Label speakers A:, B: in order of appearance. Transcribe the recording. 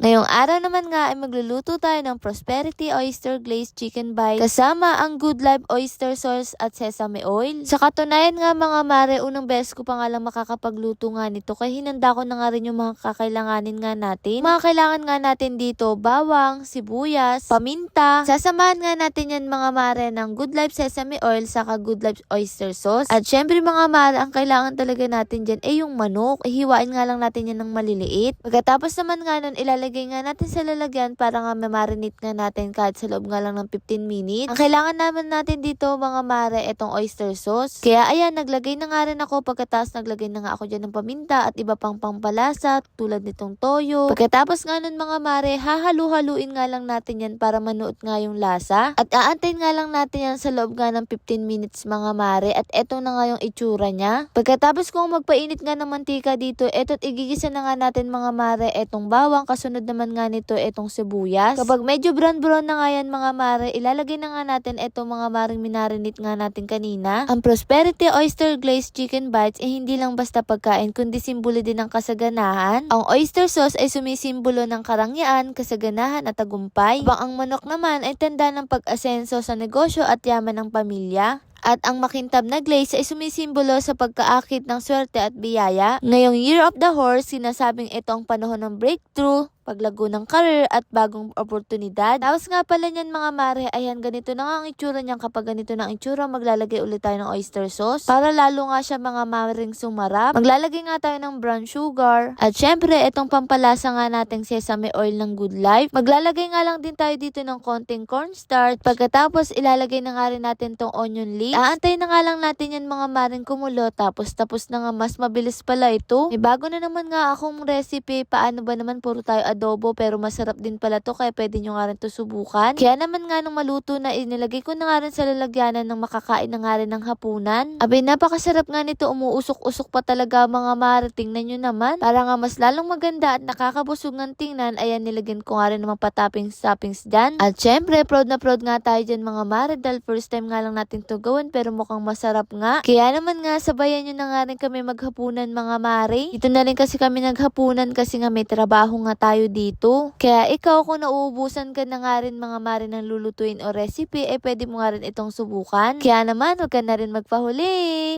A: Ngayong araw naman nga ay magluluto tayo ng Prosperity Oyster Glazed Chicken Bites kasama ang Good Life Oyster Sauce at Sesame Oil. Sa katunayan nga mga mare, unang beses ko pa nga lang makakapagluto nga nito kaya hinanda ko na nga rin yung mga kakailanganin nga natin. Mga kailangan nga natin dito, bawang, sibuyas, paminta. Sasamahan nga natin yan mga mare ng Good Life Sesame Oil saka Good Life Oyster Sauce. At syempre mga mare, ang kailangan talaga natin dyan ay yung manok. Hiwain nga lang natin yan ng maliliit. Pagkatapos naman nga nun, ilalagay nga natin sa lalagyan para nga ma-marinate nga natin kahit sa loob nga lang ng 15 minutes. Ang kailangan naman natin dito mga mare, itong oyster sauce. Kaya ayan, naglagay na nga rin ako. Pagkatapos naglagay na nga ako dyan ng paminta at iba pang pampalasa tulad nitong toyo. Pagkatapos nga nun mga mare, hahalu-haluin nga lang natin yan para manuot nga yung lasa. At aantayin nga lang natin yan sa loob nga ng 15 minutes mga mare. At eto na nga yung itsura niya. Pagkatapos kung magpainit nga ng mantika dito, eto't igigisa na nga natin mga mare etong bawang, kasunod naman nga nito etong sibuyas. Kapag medyo brown na nga yan mga mare, ilalagay na nga natin etong mga maring minarinate nga natin kanina. Ang Prosperity Oyster Glazed Chicken Bites ay hindi lang basta pagkain kundi simbolo din ng kasaganahan. Ang oyster sauce ay sumisimbolo ng karangyaan, kasaganahan at tagumpay. Habang ang manok naman ay tanda ng pag-asenso sa negosyo at yaman ng pamilya. At ang makintab na glaze ay sumisimbolo sa pagkaakit ng swerte at biyaya. Ngayong Year of the Horse, sinasabing ito ang panahon ng breakthrough, paglago ng career at bagong oportunidad. Tapos nga pala niyan mga mare, ayan ganito na nga ang itsura niyan. Kapag ganito na ang itsura, maglalagay ulit tayo ng oyster sauce para lalo nga siya mga maring sumarap. Maglalagay nga tayo ng brown sugar. At syempre, itong pampalasa nga nating sesame oil ng Good Life. Maglalagay nga lang din tayo dito ng konting cornstarch. Pagkatapos, ilalagay na nga rin natin tong onion leaves. Aantay na nga lang natin yan mga maring kumulo. Tapos na nga, mas mabilis pala ito. May bago na naman nga akong recipe. Paano ba naman puro tayo adobo pero masarap din pala to kaya pwede nyo nga rin to subukan. Kaya naman nga nung maluto na inilagay ko na nga rin sa lalagyanan ng makakain na nga rin ng hapunan. Abay napakasarap nga nito, umuusok-usok pa talaga mga mare, tingnan nyo naman. Para nga mas lalong maganda at nakakabusog ng tingnan, ayan nilagyan ko nga rin ng mga toppings dyan. At syempre proud na proud nga tayo dyan mga mare dahil first time nga lang natin to gawin pero mukhang masarap nga. Kaya naman nga sabayan nyo na nga rin kami maghapunan mga mare. Ito na rin kasi kami naghapunan kasi nga may trabaho nga tayo dito. Kaya ikaw kung nauubusan ka na nga rin mga mare ng lulutuin o recipe, pwede mo nga rin itong subukan. Kaya naman, huwag ka na rin magpahuli.